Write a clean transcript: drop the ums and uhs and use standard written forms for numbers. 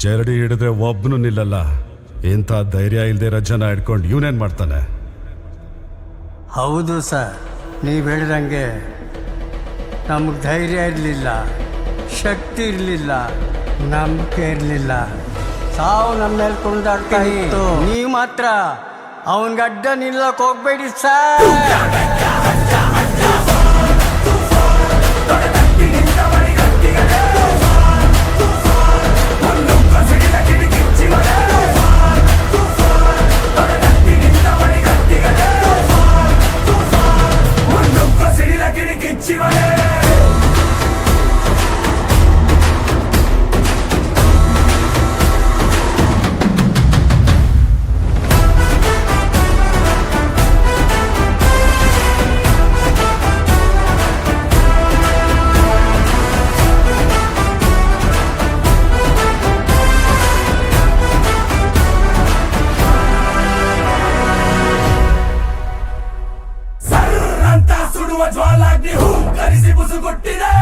ಜರಡಿ ಹಿಡಿದ್ರೆ ಒಬ್ಬನು ನಿಲ್ಲಲ್ಲ. ಇಂಥ ಧೈರ್ಯ ಇಲ್ಲದೆ ರಜನ ಹಿಡ್ಕೊಂಡು ಇವನೇನು ಮಾಡ್ತಾನೆ? ಹೌದು ಸರ್, ನೀವು ಹೇಳಿದಂಗೆ ನಮಗೆ ಧೈರ್ಯ ಇರಲಿಲ್ಲ, ಶಕ್ತಿ ಇರಲಿಲ್ಲ, ನಂಬಿಕೆ ಇರಲಿಲ್ಲ. ಸಾವು ನಮ್ಮ ಮೇಲೆ ಕುಣಿದಾಡ್ತಾ ಇತ್ತು. ನೀವು ಮಾತ್ರ ಅವನಿಗೆ ಅಡ್ಡ ನಿಲ್ಲಕ್ಕೆ ಹೋಗ್ಬೇಡಿ ಸರ್. ಜ್ವಾಲಾಗ್ನಿ ಹೂ ಕರಿಸಿ ಬುಸು ಕೊಟ್ಟಿದೆ.